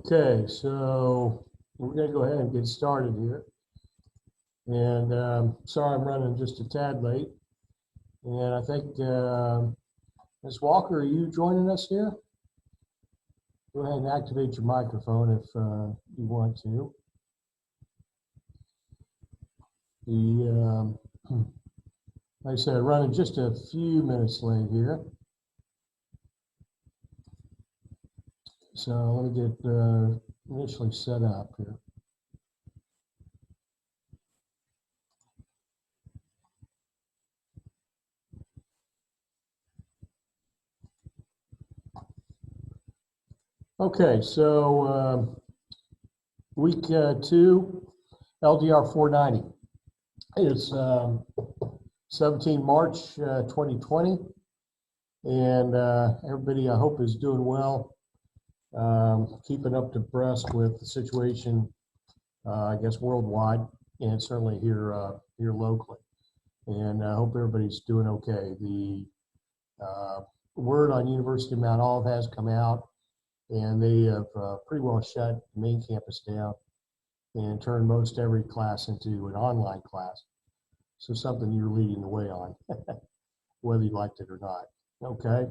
Okay, so we're going to go ahead and get started here. And sorry I'm running just a tad late. And I think, Ms. Walker, are you joining us here? Go ahead and activate your microphone if you want to. Like I said, running just a few minutes late here. So let me get initially set up here. Okay, so week 2, LDR 490. It's 17 March 2020, and everybody I hope is doing well, keeping up to breast with the situation, I guess worldwide, and certainly here here locally. And I hope everybody's doing okay. The word on University of Mount Olive has come out, and they have pretty well shut the main campus down and turned most every class into an online class. So something you're leading the way on, whether you liked it or not. Okay.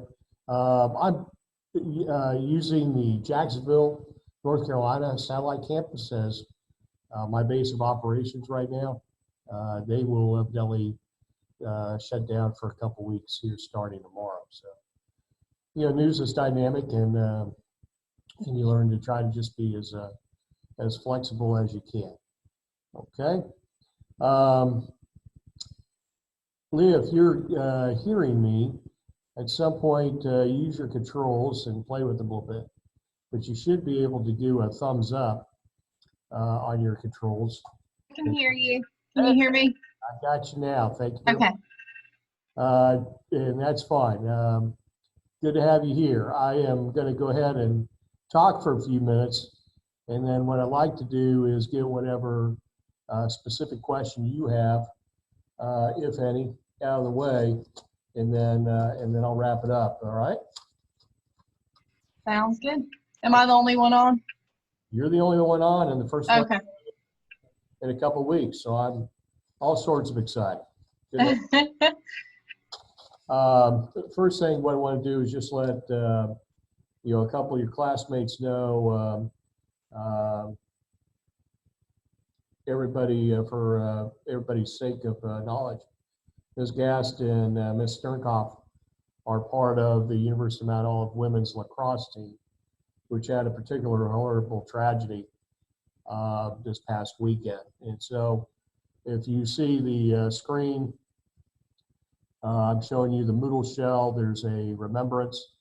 I'm using the Jacksonville, North Carolina satellite campus as my base of operations right now. They will evidently shut down for a couple weeks here starting tomorrow. So, you know, news is dynamic, and you learn to try to just be as flexible as you can. Okay. Leah, if you're hearing me, at some point use your controls and play with them a little bit. But you should be able to do a thumbs up on your controls. I can hear you. Can you hear me? I got you now. Thank you. Okay. And that's fine. Good to have you here. I am going to go ahead and talk for a few minutes. And then what I'd like to do is get whatever specific question you have, if any, out of the way, and then I'll wrap it up. All right? Sounds good. Am I the only one on? You're the only one on, and the first one Okay. in a couple of weeks. So I'm all sorts of excited. First thing, what I want to do is just let you know, a couple of your classmates know. Everybody, for everybody's sake of knowledge, Ms. Gast and Ms. Sternkoff are part of the University of Mount Olive women's lacrosse team, which had a particular horrible tragedy this past weekend. And so if you see the screen, I'm showing you the Moodle shell. There's a remembrance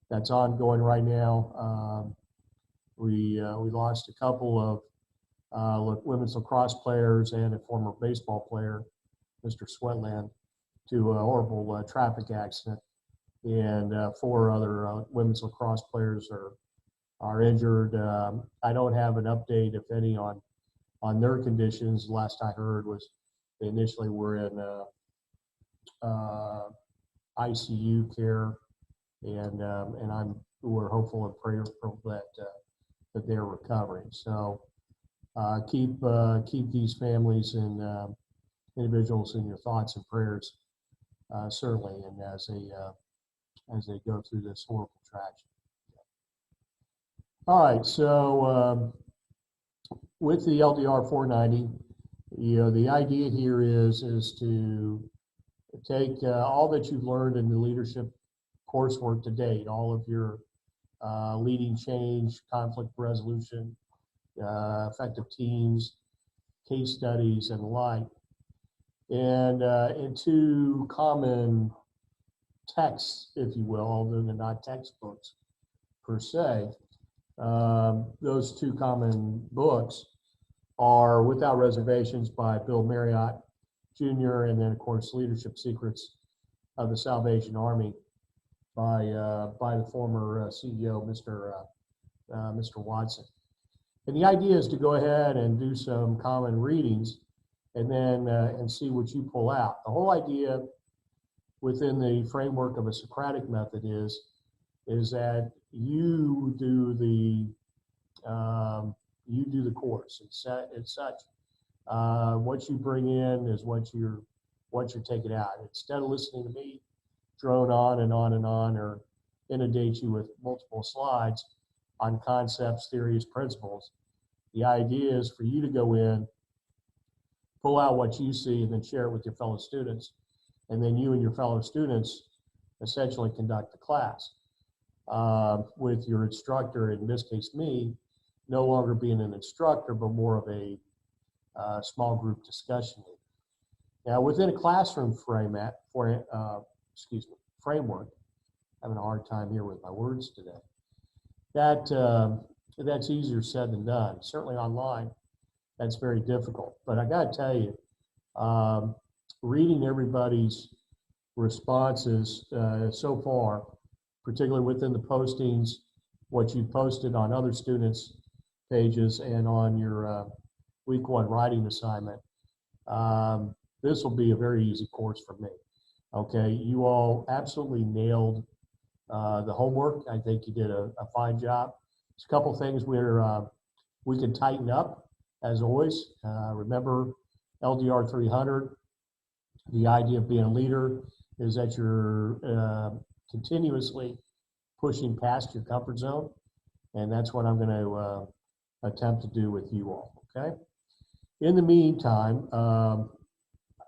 that's ongoing right now. We lost a couple of women's lacrosse players and a former baseball player, Mr. Sweatland, to a horrible traffic accident. And 4 other women's lacrosse players are injured. I don't have an update, if any, on their conditions. The last I heard was they initially were in ICU care, and we're hopeful and prayerful that they're recovering. So keep these families and individuals in your thoughts and prayers, certainly, and as they go through this horrible tragedy. All right, so with the LDR 490, you know, the idea here is to take all that you've learned in the leadership coursework to date, all of your leading change, conflict resolution, effective teams, case studies, and the like, and into common texts, if you will, although they're not textbooks per se. Those 2 common books are Without Reservations by Bill Marriott Jr., and then, of course, Leadership Secrets of the Salvation Army by the former CEO, Mr. Watson. And the idea is to go ahead and do some common readings, and then and see what you pull out. The whole idea within the framework of a Socratic method is that you do the you do the course. It's such. What you bring in is what you're taking out. Instead of listening to me drone on and on and on, or inundate you with multiple slides on concepts, theories, principles, the idea is for you to go in, pull out what you see, and then share it with your fellow students. And then you and your fellow students essentially conduct the class with your instructor, in this case me, no longer being an instructor, but more of a small group discussion. Now, within a classroom framework, having a hard time here with my words today, that's easier said than done. Certainly online, that's very difficult. But I got to tell you, reading everybody's responses so far, particularly within the postings, what you posted on other students' pages and on your week 1 writing assignment, this will be a very easy course for me. Okay, you all absolutely nailed the homework. I think you did a fine job. There's a couple things where we can tighten up, as always. Remember LDR 300, the idea of being a leader is that you're continuously pushing past your comfort zone, and that's what I'm going to attempt to do with you all, okay? In the meantime,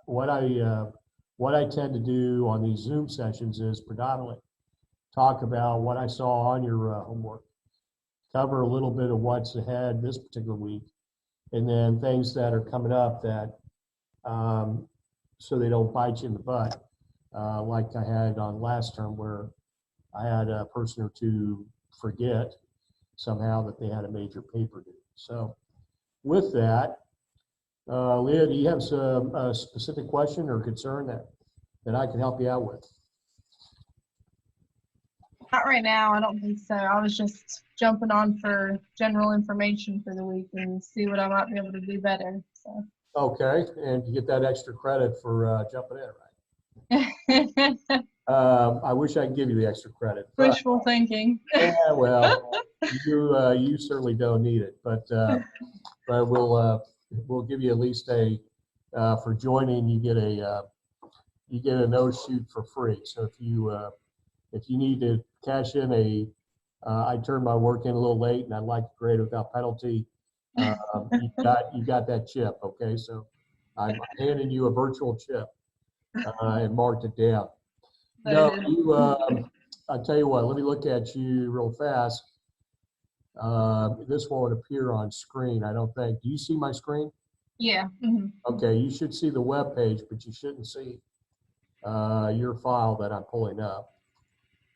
what I tend to do on these Zoom sessions is predominantly talk about what I saw on your homework, cover a little bit of what's ahead this particular week, and then things that are coming up that so they don't bite you in the butt, like I had on last term, where I had a person or two forget somehow that they had a major paper due. So with that, Leah, do you have a specific question or concern that I can help you out with? Not right now, I don't think so. I was just jumping on for general information for the week and see what I might be able to do better. So. Okay, and you get that extra credit for jumping in, right? I wish I could give you the extra credit. Wishful thinking. Yeah, well, you certainly don't need it, but we'll give you at least for joining. You get a no shoot for free. So if you need to cash in I turned my work in a little late and I'd like to grade without penalty, you got that chip. Okay, so I'm handing you a virtual chip and marked it down. No, I'll tell you what, let me look at you real fast. This won't appear on screen, I don't think. Do you see my screen? Yeah. Mm-hmm. Okay, you should see the web page, but you shouldn't see your file that I'm pulling up.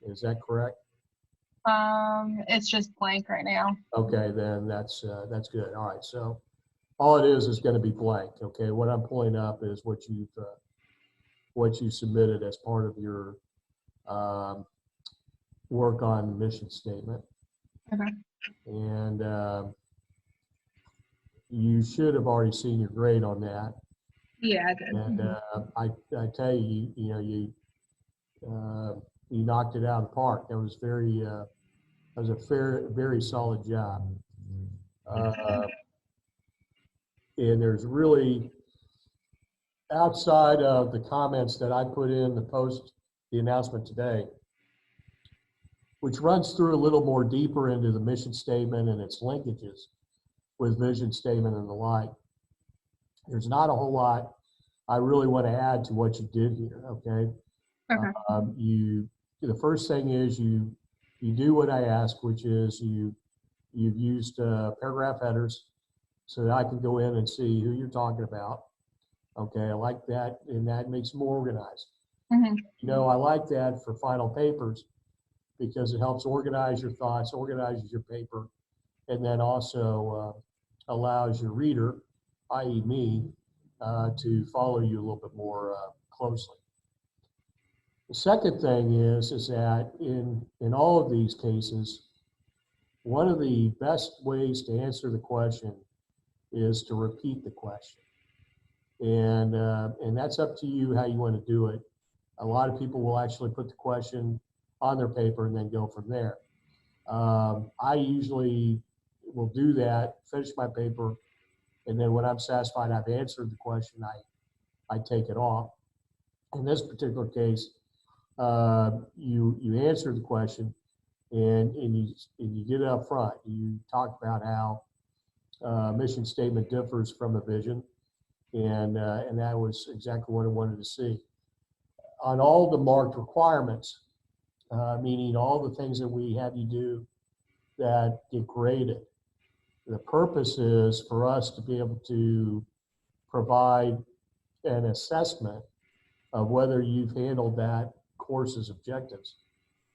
Is that correct? It's just blank right now. Okay, then that's good. All right, so all it is going to be blank. Okay, what I'm pulling up is what you submitted as part of your work on mission statement. Okay. And you should have already seen your grade on that. Yeah, I did. And I tell you, you knocked it out of the park. That was a very solid job. And there's really, outside of the comments that I put in the announcement today, which runs through a little more deeper into the mission statement and its linkages with vision statement and the like, there's not a whole lot I really want to add to what you did here. Okay. Okay. The first thing is you do what I ask, which is you've used paragraph headers so that I can go in and see who you're talking about. Okay, I like that, and that makes them more organized. Mm-hmm. I like that for final papers because it helps organize your thoughts, organizes your paper, and then also allows your reader, i.e. me, to follow you a little bit more closely. The second thing is that in all of these cases, one of the best ways to answer the question is to repeat the question. And that's up to you how you want to do it. A lot of people will actually put the question on their paper and then go from there. I usually will do that, finish my paper, and then when I'm satisfied I've answered the question, I take it off. In this particular case, you answer the question and you get it up front. You talk about how mission statement differs from a vision, and that was exactly what I wanted to see. On all the marked requirements, meaning all the things that we have you do that get graded, the purpose is for us to be able to provide an assessment of whether you've handled that course's objectives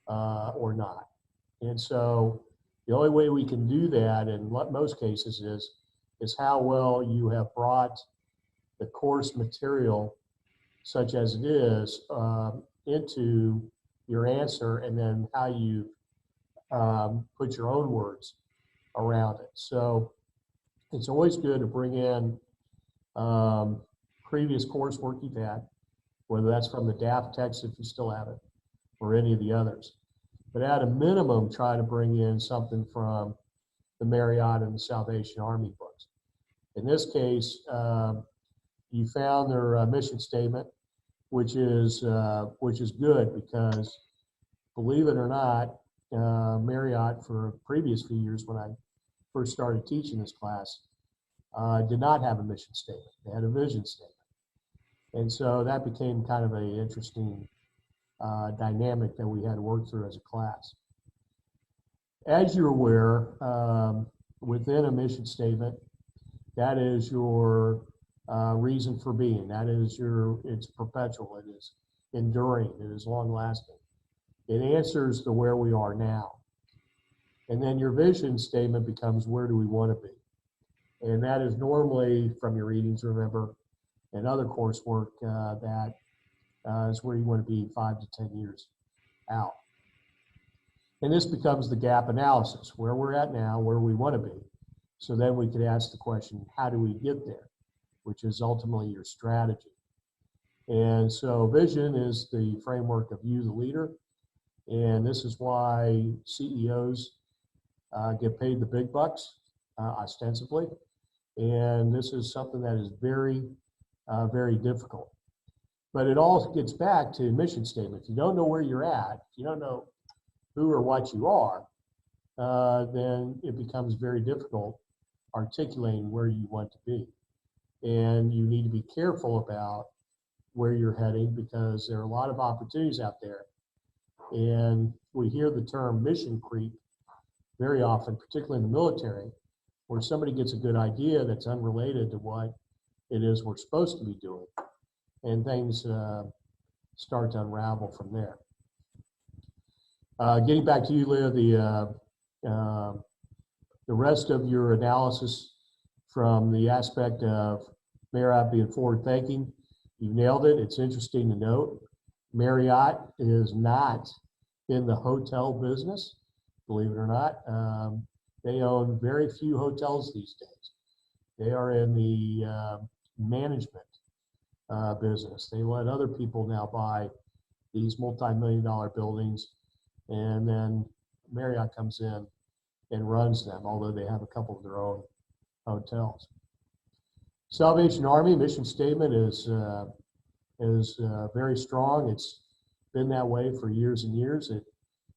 or not. And so the only way we can do that in most cases is how well you have brought the course material, such as it is, into your answer, and then how you put your own words around it. So it's always good to bring in previous coursework you've had, whether that's from the DAF text if you still have it, or any of the others. But at a minimum, try to bring in something from the Marriott and the Salvation Army books. In this case, you found their mission statement, which is good, because believe it or not, Marriott for previous few years when I first started teaching this class did not have a mission statement. They had a vision statement. And so that became kind of an interesting dynamic that we had to work through as a class. As you're aware, within a mission statement, that is your reason for being. That is it's perpetual, it is enduring, it is long lasting. It answers the where we are now. And then your vision statement becomes where do we want to be? And that is normally from your readings, remember, and other coursework that is where you want to be 5 to 10 years out. And this becomes the gap analysis, where we're at now, where we want to be. So then we could ask the question, how do we get there? Which is ultimately your strategy. And so vision is the framework of you, the leader. And this is why CEOs get paid the big bucks, ostensibly. And this is something that is very, very difficult. But it all gets back to mission statement. If you don't know where you're at, if you don't know who or what you are, then it becomes very difficult articulating where you want to be. And you need to be careful about where you're heading, because there are a lot of opportunities out there. And we hear the term mission creep very often, particularly in the military, where somebody gets a good idea that's unrelated to what it is we're supposed to be doing. And things start to unravel from there. Getting back to you, Leah, the rest of your analysis from the aspect of Marriott being forward-thinking, you nailed it. It's interesting to note, Marriott is not in the hotel business, believe it or not. They own very few hotels these days. They are in the management business. They let other people now buy these multi-million-dollar buildings, and then Marriott comes in and runs them, although they have a couple of their own hotels. Salvation Army mission statement is very strong. It's been that way for years and years. It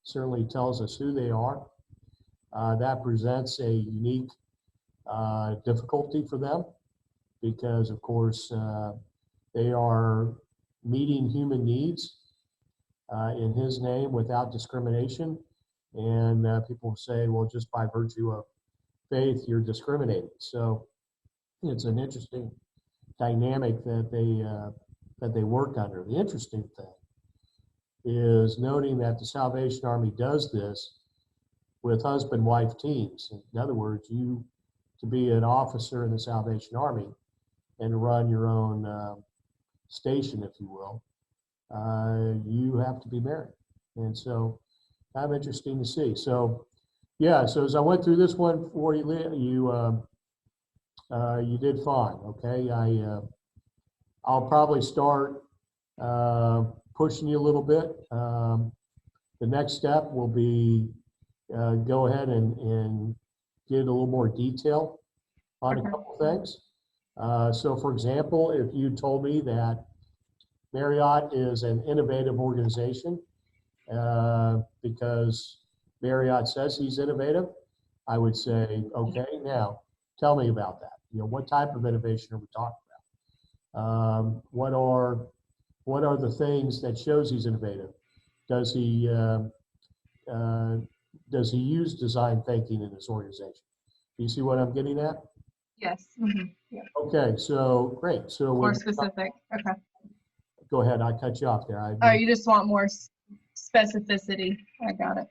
certainly tells us who they are. That presents a unique difficulty for them, because of course they are meeting human needs in His name without discrimination. And people say, well, just by virtue of faith, you're discriminating. So it's an interesting dynamic that they work under. The interesting thing is noting that the Salvation Army does this with husband-wife teams. In other words, you to be an officer in the Salvation Army and run your own station, if you will, you have to be married. And so kind of interesting to see. So yeah, so as I went through this one for you, Leah, you did fine. Okay, I'll probably start pushing you a little bit. The next step will be go ahead and get a little more detail on a Okay. couple things. So for example, if you told me that Marriott is an innovative organization because Marriott says he's innovative, I would say, okay, now tell me about that. What type of innovation are we talking about? What are the things that shows he's innovative? Does he use design thinking in his organization? Do you see what I'm getting at? Yes. Yeah. Okay, so great. So More specific. Okay. go ahead. I cut you off there. Oh, you just want more specificity. I got it.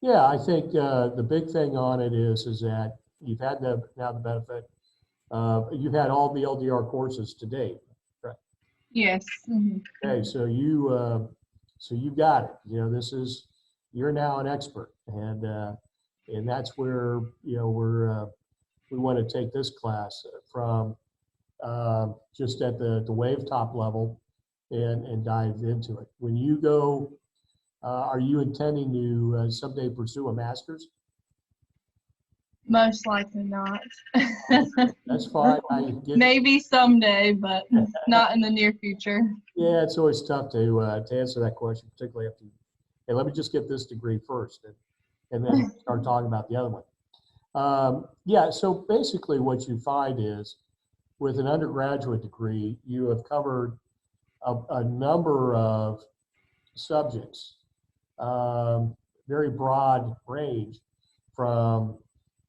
Yeah, I think the big thing on it is that you've had the benefit. You've had all the LDR courses to date. Right? Yes. Okay, so you got it. This is, you're now an expert, and that's where we want to take this class from just at the wave top level and dive into it. When you go, are you intending to someday pursue a master's? Most likely not. That's fine. Maybe someday, but not in the near future. Yeah, it's always tough to answer that question, particularly after. Hey, let me just get this degree first, and then start talking about the other one. Yeah, so basically what you find is with an undergraduate degree, you have covered a number of subjects, very broad range, from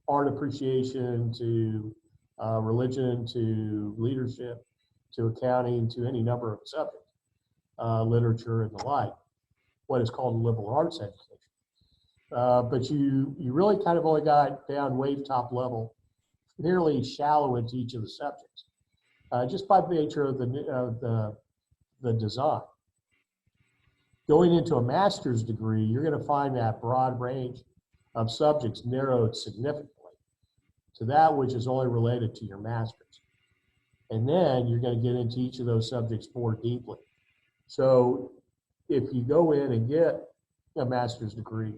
art appreciation to religion to leadership to accounting to any number of subjects, literature and the like, what is called liberal arts education. But you really kind of only got down wave top level, fairly shallow into each of the subjects, just by the nature of the design. Going into a master's degree, you're going to find that broad range of subjects narrowed significantly to that which is only related to your master's. And then you're going to get into each of those subjects more deeply. So if you go in and get a master's degree,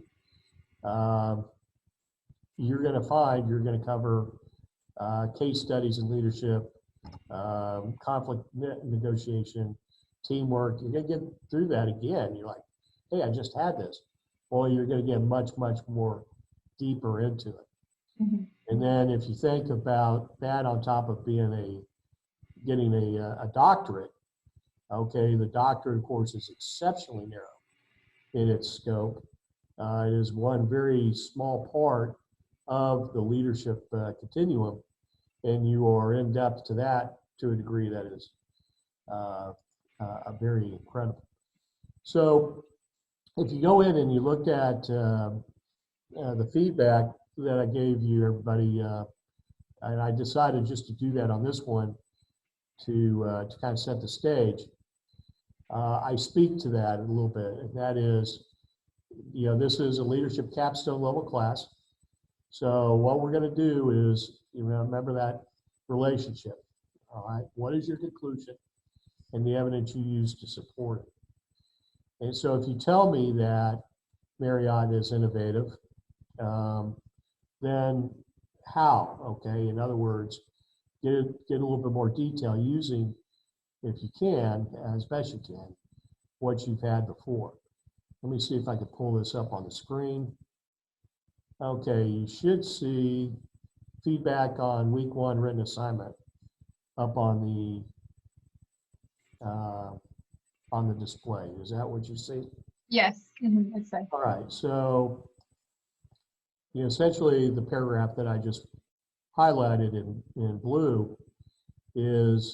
you're going to find you're going to cover case studies in leadership, conflict negotiation, teamwork. You're going to get through that again. You're like, hey, I just had this. Well, you're going to get much, much more deeper into it. And then if you think about that on top of getting a doctorate, okay, the doctorate, of course, is exceptionally narrow in its scope. It is one very small part of the leadership continuum, and you are in depth to that to a degree that is very incredible. So if you go in and you looked at the feedback that I gave you, everybody, and I decided just to do that on this one to kind of set the stage. I speak to that a little bit, and that is, this is a leadership capstone level class. So what we're going to do is, remember that relationship. All right, what is your conclusion and the evidence you use to support it? And so if you tell me that Marriott is innovative, then how? Okay, in other words, get a little bit more detail using, if you can, as best you can, what you've had before. Let me see if I can pull this up on the screen. Okay, you should see feedback on week 1 written assignment up on the display. Is that what you see? Yes. I'd say. All right, so essentially the paragraph that I just highlighted in blue is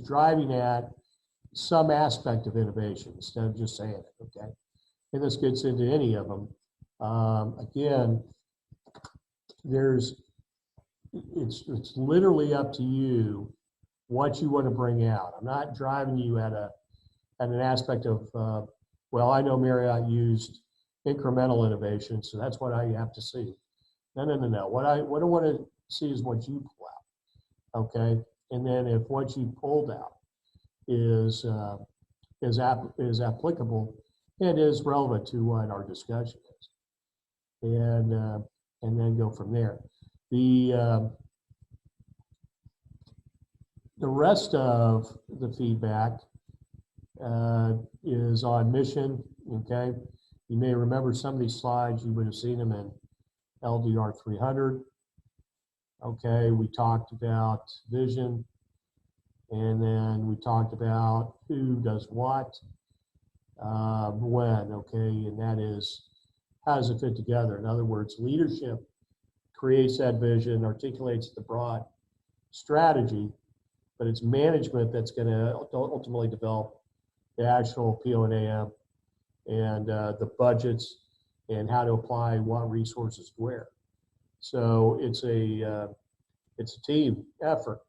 driving at some aspect of innovation instead of just saying it, okay? And this gets into any of them. Again, it's literally up to you what you want to bring out. I'm not driving you at an aspect of, well, I know Marriott used incremental innovation, so that's what I have to see. No. What I want to see is what you pull out, okay? And then if what you pulled out is applicable and is relevant to what our discussion is. and then go from there. The rest of the feedback is on mission. Okay, you may remember some of these slides. You would have seen them in LDR 300. Okay, we talked about vision, and then we talked about who does what, when. Okay, and that is, how does it fit together? In other words, leadership creates that vision, articulates the broad strategy, but it's management that's going to ultimately develop the actual PO and AM and the budgets and how to apply what resources where. So it's a team effort.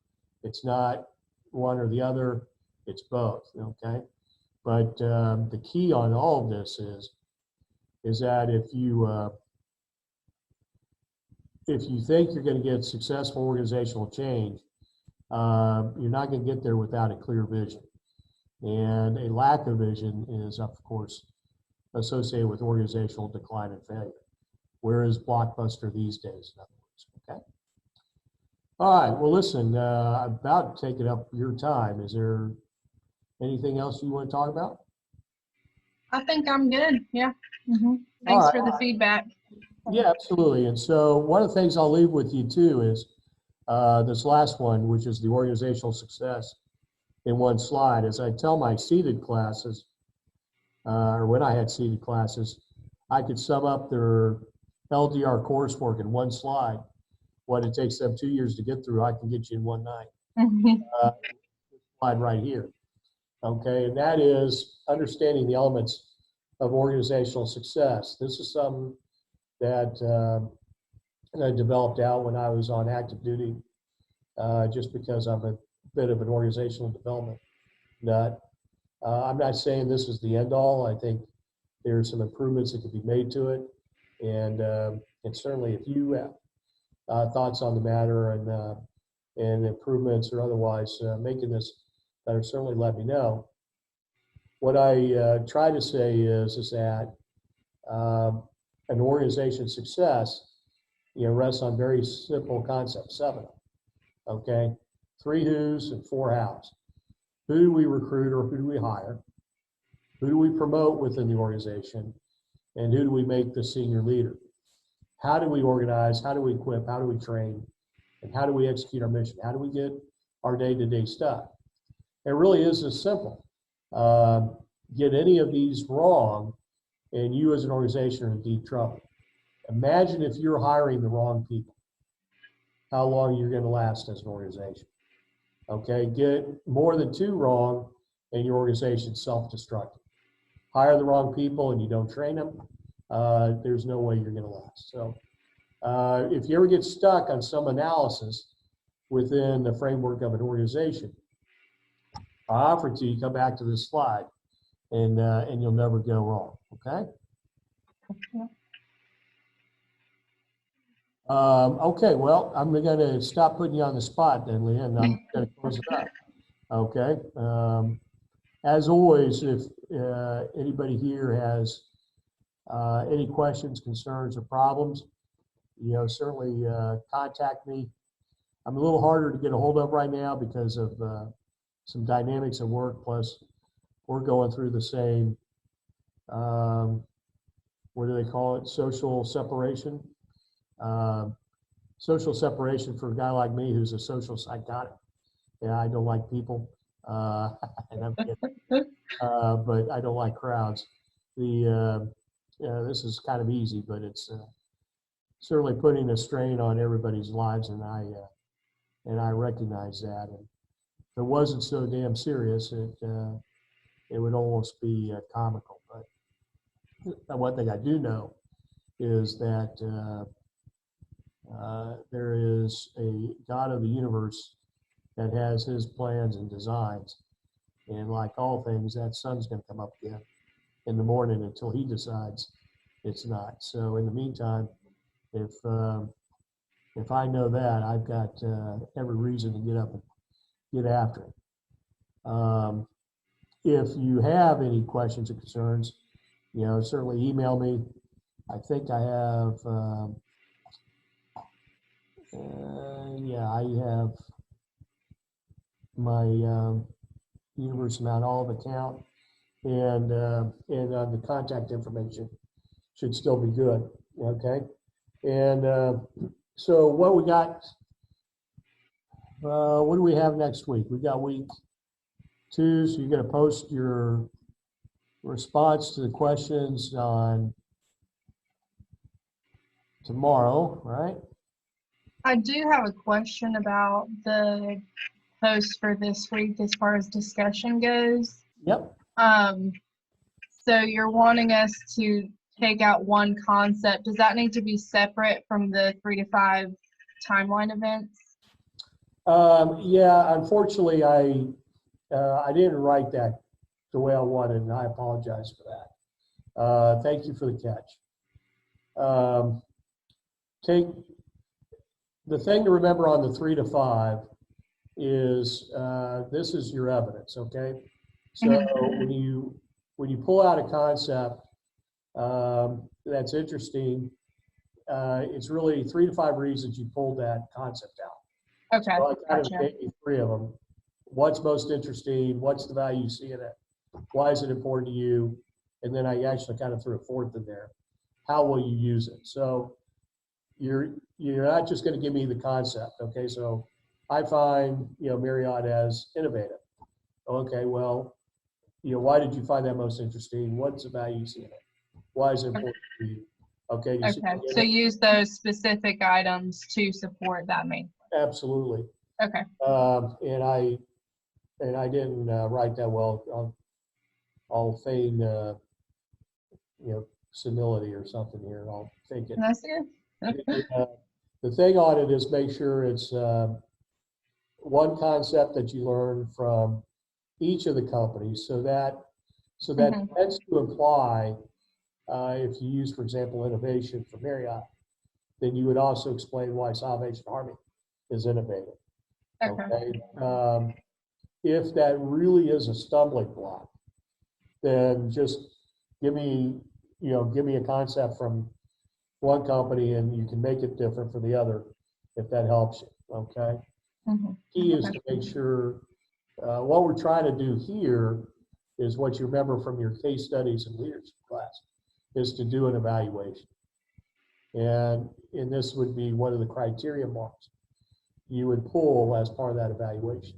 It's not one or the other. It's both. Okay, but the key on all of this is that if you think you're going to get successful organizational change, you're not going to get there without a clear vision. And a lack of vision is, of course, associated with organizational decline and failure. Where is Blockbuster these days, in other words? Okay. All right. Well, listen, I'm about to take it up your time. Is there anything else you want to talk about? I think I'm good. Yeah. Thanks for the feedback. Yeah, absolutely. And so one of the things I'll leave with you too is this last one, which is the organizational success in one slide. As I tell my seated classes, or when I had seated classes, I could sum up their LDR coursework in one slide. What it takes them 2 years to get through, I can get you in one night. Slide right here. Okay, and that is understanding the elements of organizational success. This is something that I developed out when I was on active duty, just because I'm a bit of an organizational development nut. I'm not saying this is the end all. I think there's some improvements that could be made to it, and certainly if you have thoughts on the matter and improvements or otherwise making this better, certainly let me know. What I try to say is that an organization's success, rests on very simple concepts, 7. Okay, 3 who's and 4 hows. Who do we recruit or who do we hire? Who do we promote within the organization? And who do we make the senior leader? How do we organize? How do we equip? How do we train? And how do we execute our mission? How do we get our day-to-day stuff? It really is this simple. Get any of these wrong, and you as an organization are in deep trouble. Imagine if you're hiring the wrong people, how long you're going to last as an organization. Okay, get more than 2 wrong, and your organization's self-destructive. Hire the wrong people and you don't train them, there's no way you're going to last. So if you ever get stuck on some analysis within the framework of an organization, I offer to you, come back to this slide, and you'll never go wrong. Okay. Okay. Well, I'm going to stop putting you on the spot then, Leah, and I'm going to close it up. Okay. As always, if anybody here has any questions, concerns, or problems, certainly contact me. I'm a little harder to get a hold of right now because of some dynamics at work. Plus, we're going through the same, what do they call it? Social separation. Social separation for a guy like me who's a social psychotic. Yeah, I don't like people, and I'm kidding. But I don't like crowds. This is kind of easy, but it's certainly putting a strain on everybody's lives, and I recognize that. And if it wasn't so damn serious, it would almost be comical. But one thing I do know is that there is a God of the universe that has his plans and designs. And like all things, that sun's going to come up again in the morning until he decides it's not. So in the meantime, if I know that, I've got every reason to get up and get after it. If you have any questions or concerns, certainly email me. I think I have, yeah, I have my University of Mount Olive account, and the contact information should still be good. Okay, and so what we got? What do we have next week? We got week 2, so you're going to post your response to the questions on tomorrow, right? I do have a question about the post for this week as far as discussion goes. Yep. So you're wanting us to take out one concept. Does that need to be separate from the 3 to 5 timeline events? Yeah, unfortunately, I didn't write that the way I wanted, and I apologize for that. Thank you for the catch. Take the thing to remember on the 3 to 5 is this is your evidence, okay? So when you pull out a concept that's interesting, it's really 3 to 5 reasons you pulled that concept out. Okay, So I kind gotcha. of gave you 3 of them. What's most interesting? What's the value you see in it? Why is it important to you? And then I actually kind of threw a 4th in there. How will you use it? So you're not just going to give me the concept, okay? So I find Marriott as innovative. Okay, well, why did you find that most interesting? What's the value you see in it? Why is it important to you? Okay. You see, Okay, so use those specific items to support that main. absolutely. Okay. And I didn't write that well. I'll feign senility or something here. I'll fake it. That's good. The thing on it is make sure it's one concept that you learn from each of the companies, so that tends to imply if you use, for example, innovation for Marriott, then you would also explain why Salvation Army is innovative. Okay. If that really is a stumbling block, then just give me a concept from one company and you can make it different for the other if that helps you. Okay. Key is to make sure what we're trying to do here is what you remember from your case studies and leadership class is to do an evaluation. And this would be one of the criteria marks you would pull as part of that evaluation.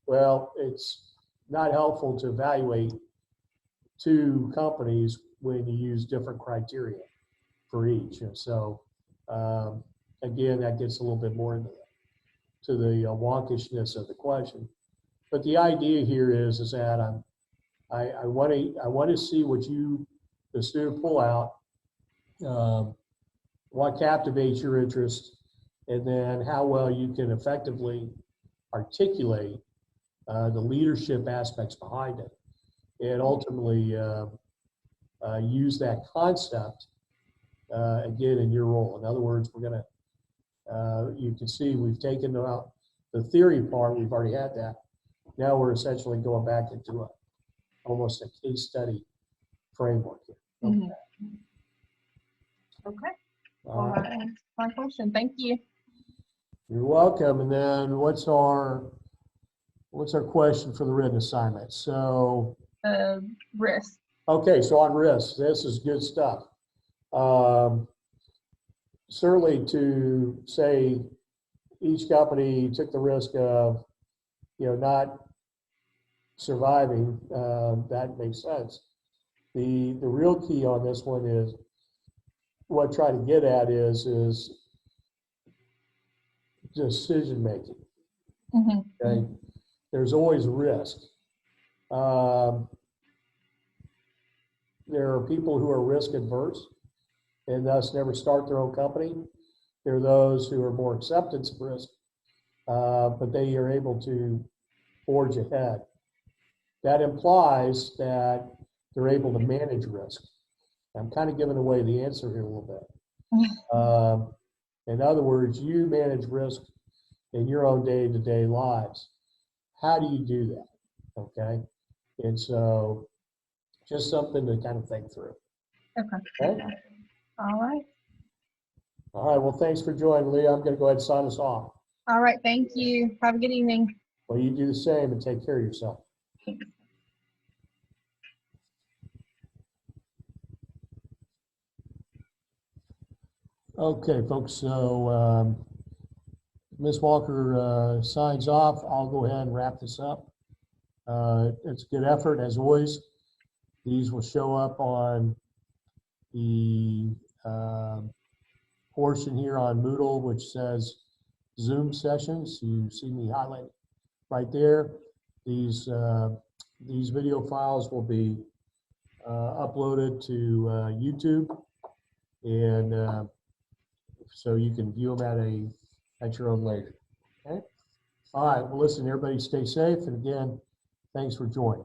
Well, it's not helpful to evaluate 2 companies when you use different criteria for each. And so, again, that gets a little bit more into the wonkishness of the question. But the idea here is that I want to see what the student pull out, what captivates your interest, and then how well you can effectively articulate the leadership aspects behind it, and ultimately use that concept again in your role. In other words, we're going to, you can see we've taken out the theory part, we've already had that. Now we're essentially going back into almost a case study framework here. Okay. Okay. Well, that answers my question. Thank you. You're welcome. And then what's our question for the written assignment? So Risk. okay, so on risk, this is good stuff. Certainly to say each company took the risk of not surviving, that makes sense. The real key on this one is what I try to get at is decision making. Okay, there's always risk. There are people who are risk adverse and thus never start their own company. There are those who are more acceptance of risk, but they are able to forge ahead. That implies that they're able to manage risk. I'm kind of giving away the answer here a little bit. In other words, you manage risk in your own day-to-day lives. How do you do that? Okay. And so just something to kind of think through. Okay. All right. All right, well, thanks for joining, Leah. I'm going to go ahead and sign us off. All right. Thank you. Have a good evening. Well, you do the same and take care of yourself. Okay, folks, so Ms. Walker signs off. I'll go ahead and wrap this up. It's a good effort, as always. These will show up on the portion here on Moodle, which says Zoom sessions. You see me highlight right there. These video files will be uploaded to YouTube, and so you can view them at your own leisure. Okay. All right. Well, listen, everybody, stay safe, and again, thanks for joining.